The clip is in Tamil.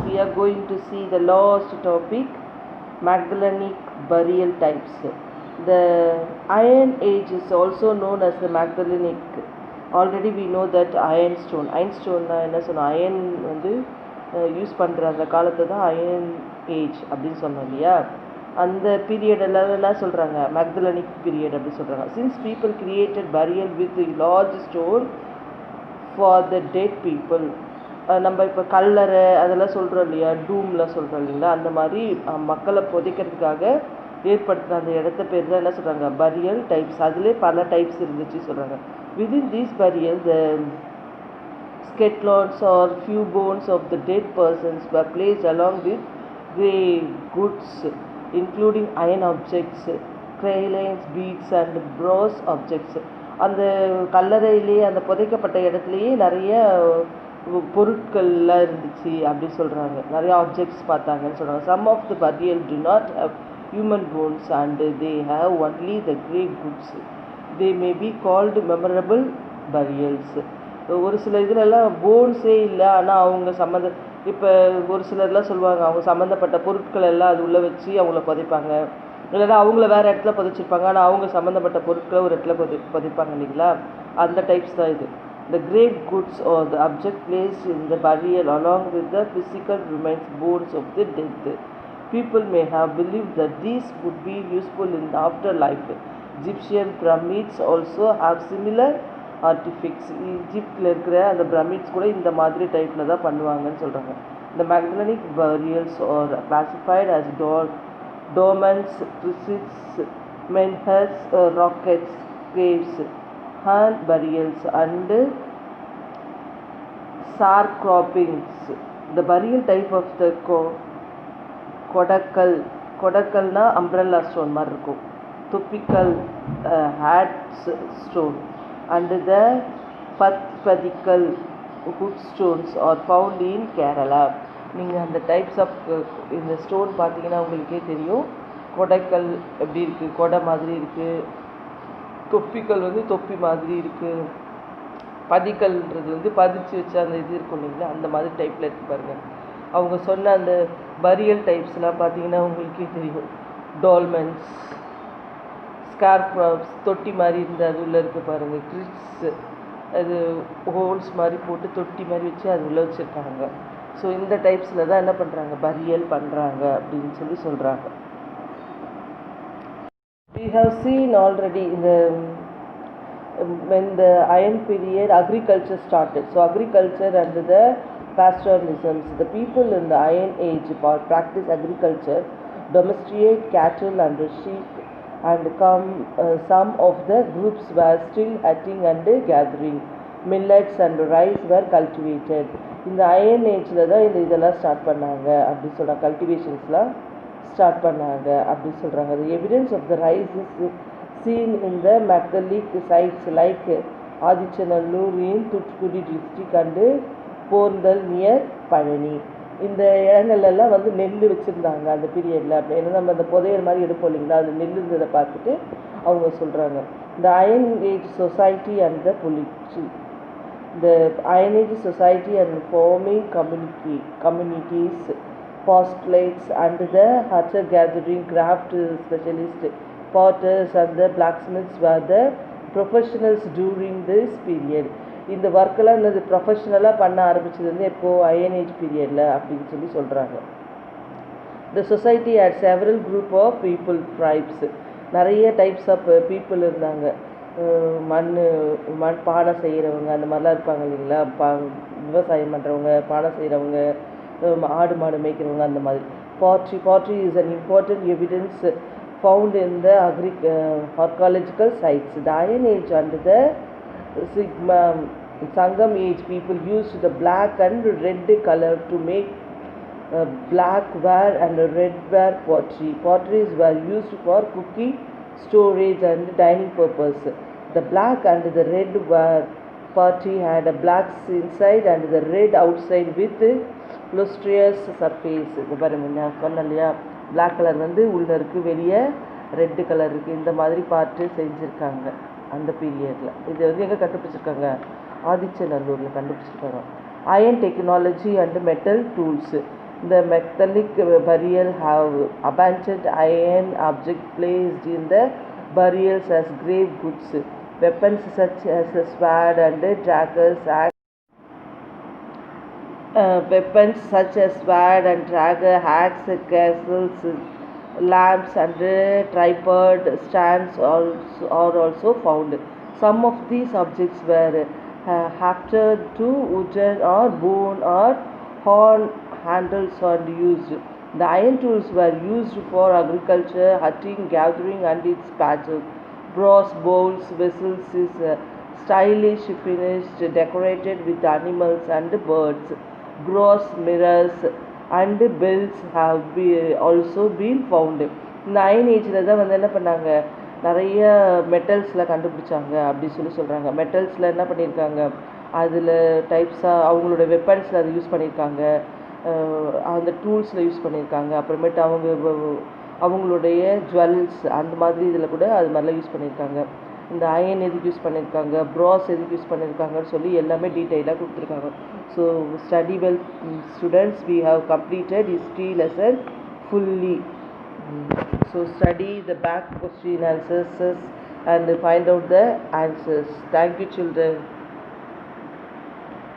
we are going to see the last topic, Magdalenic burial types. The Iron Age is also known as the Magdalenic. Already we know that ironstone என்ன சொன்னோம், அயன் வந்து யூஸ் பண்ணுற அந்த காலத்தை தான் அயன் ஏஜ் அப்படின்னு சொன்னோம் இல்லையா. அந்த பீரியட் என்ன சொல்கிறாங்க, மேக்தலனிக் பீரியட் அப்படின்னு சொல்கிறாங்க. Since people created burial with large stone for the dead people. நம்ம இப்போ கல்லறை அதெல்லாம் சொல்கிறோம் இல்லையா, டூம்லாம் சொல்கிறோம் இல்லைங்களா, அந்த மாதிரி மக்களை புதைக்கிறதுக்காக ஏற்படுத்தின அந்த இடத்த பேர் தான் என்ன சொல்கிறாங்க, பரியல் டைப்ஸ். அதிலே பல டைப்ஸ் இருந்துச்சு சொல்கிறாங்க. Within these burial the skeletons or few bones of the dead persons were placed along with grey goods including iron objects, crayons, beads and bronze objects. அந்த கல்லறையிலேயே அந்த புதைக்கப்பட்ட இடத்துலையே நிறைய பொருட்கள்லாம் இருந்துச்சு அப்படி சொல்கிறாங்க. நிறைய ஆப்ஜெக்ட்ஸ் பார்த்தாங்கன்னு சொல்கிறாங்க. Some of the burial do not have human bones and they have only the grey goods. They may be called memorable burials. ஒரு சில இதிலெல்லாம் போன்ஸே இல்லை, ஆனால் அவங்க இப்போ ஒரு சிலர்லாம் சொல்லுவாங்க அவங்க சம்மந்தப்பட்ட பொருட்கள் எல்லாம் அது உள்ளே வச்சு அவங்கள புதைப்பாங்க, இல்லைன்னா அவங்கள வேறு இடத்துல புதைச்சிருப்பாங்க, ஆனால் அவங்க சம்மந்தப்பட்ட பொருட்களை ஒரு இடத்துல புதைப்பாங்க இல்லைங்களா. அந்த டைப்ஸ் தான் இது. The great goods or the object placed in the burial along with the physical remains bones of the dead. People may have believed that these would be useful in the afterlife. Egyptian pyramids also have similar artifacts. ஈஜிப்டில் இருக்கிற அந்த பிரமிட்ஸ் கூட இந்த மாதிரி டைப்பில் தான் பண்ணுவாங்கன்னு சொல்கிறாங்க. The Magdalenic burials are classified as dolmens, crypts, menhirs, rockets, caves, hand burials and sarcophagus. The burial type of the கொடக்கல்னா அம்ப்ரெல்லா ஸ்டோன் மாதிரி இருக்கும், தொப்பிக்கல் ஹேட்ஸ் ஸ்டோன் and the பத்பதிக்கல் hood stones are found in Kerala. நீங்கள் அந்த டைப்ஸ் ஆஃப் இந்த ஸ்டோன் பார்த்தீங்கன்னா உங்களுக்கே தெரியும். கொடைக்கல் எப்படி இருக்குது, கொடை மாதிரி இருக்குது. தொப்பிக்கல் வந்து தொப்பி மாதிரி இருக்குது. பதிக்கல்ன்றது வந்து பதிச்சு வச்ச அந்த இது இருக்கும் இல்லைங்களா, அந்த மாதிரி டைப்பில் இருக்குது பாருங்கள். அவங்க சொன்ன அந்த பரியல் டைப்ஸ்லாம் பார்த்தீங்கன்னா உங்களுக்கே தெரியும். டால்மென்ஸ், ஸ்கார்ப்ஸ் தொட்டி மாதிரி இருந்து அது உள்ளே இருக்குது பாருங்கள். கிரிட்ஸ் அது ஹோல்ஸ் மாதிரி போட்டு தொட்டி மாதிரி வச்சு அது உள்ளே வச்சுருக்காங்க. ஸோ இந்த டைப்ஸில் தான் என்ன பண்ணுறாங்க, பரியல் பண்ணுறாங்க அப்படின்னு சொல்லி சொல்கிறாங்க. We have seen already when the iron period agriculture started. So agriculture and the pastoralism. The people in the iron age practice agriculture, domesticate cattle and sheep, and some of the groups were still hunting and gathering. Millets and rice were cultivated. இந்த அயன் ஏஜில் தான் இதெல்லாம் ஸ்டார்ட் பண்ணாங்க அப்படி சொல்கிறாங்க. கல்டிவேஷன்ஸ்லாம் ஸ்டார்ட் பண்ணாங்க அப்படி சொல்கிறாங்க. The evidence of the rice is seen in the megalithic sites like Adichanallur in Thoothukudi district and Porndal near Palani. இந்த இடங்கள்லாம் வந்து நெல் வச்சுருந்தாங்க அந்த பீரியடில். அப்படி ஏன்னா நம்ம அந்த புதையல் மாதிரி எடுப்போம் இல்லைங்களா, அது நெல் இருந்ததை பார்த்துட்டு அவங்க சொல்கிறாங்க. The Iron Age society and the polity. The Iron Age society and forming communities, postulates and the hunter-gathering craft specialists, potters and the blacksmiths were the professionals during this period. இந்த ஒர்க்கெல்லாம் என்னது ப்ரொஃபஷ்னலாக பண்ண ஆரம்பிச்சது வந்து எப்போது, அயன் ஏஜ் பீரியடில் அப்படின்னு சொல்லி சொல்கிறாங்க. The society had several group of people, tribes. நிறைய டைப்ஸ் ஆஃப் பீப்புள் இருந்தாங்க. மண் பானை செய்கிறவங்க அந்த மாதிரிலாம் இருப்பாங்க இல்லைங்களா, விவசாயம் பண்ணுறவங்க, பானை செய்கிறவங்க, ஆடு மாடு மேய்க்கிறவங்க அந்த மாதிரி. Pottery is an important evidence found in the archaeological sites. The Iron Age and the Sangam age people used the black and red color to make black ware and red ware pottery. Potteries were used for cooking, storage and dining purpose. The black and the red ware pottery had a black inside and the red outside with lustrous surface. இது பாருங்க, நான் சொன்னேன் இல்லையா, பிளாக் கலர் வந்து உள்ளே இருக்குது, வெளியே ரெட்டு கலர் இருக்குது. இந்த மாதிரி பார்த்து செஞ்சுருக்காங்க அந்த பீரியடில். இது வந்து எங்கே கண்டுபிடிச்சிருக்காங்க, ஆதிச்சநல்லூரில் கண்டுபிடிச்சிருக்காங்க. Iron technology and metal tools. The metallic burial have abandoned iron object placed in the burials as grave goods. Weapons such as a sword and daggers, weapons such as sword and dagger, axe, castles, lamps, and tripod stands are also found. Some of these objects were hafted to wooden or bone or horn handles and used. The iron tools were used for agriculture, hunting, gathering, and its patches. Brass bowls, vessels is stylish finished, decorated with animals and birds. Brass mirrors and bells have also been found. இந்த அயன் ஏஜில் தான் வந்து என்ன பண்ணாங்க, நிறைய மெட்டல்ஸில் கண்டுபிடிச்சாங்க அப்படி சொல்கிறாங்க. மெட்டல்ஸில் என்ன பண்ணியிருக்காங்க, அதில் டைப்ஸாக அவங்களோட வெப்பன்ஸில் அதை யூஸ் பண்ணியிருக்காங்க, அந்த டூல்ஸில் யூஸ் பண்ணியிருக்காங்க. அப்புறமேட்டு அவங்களுடைய ஜுவல்ஸ் அந்த மாதிரி இதில் கூட அது மாதிரிலாம் யூஸ் பண்ணியிருக்காங்க. இந்த அயன் எதுக்கு யூஸ் பண்ணியிருக்காங்க, ப்ராஸ் எதுக்கு யூஸ் பண்ணியிருக்காங்கன்னு சொல்லி எல்லாமே டீட்டெயிலாக கொடுத்துருக்காங்க. So study well students, we have completed history lesson fully. So study the back question answers and find out the answers. Thank you children.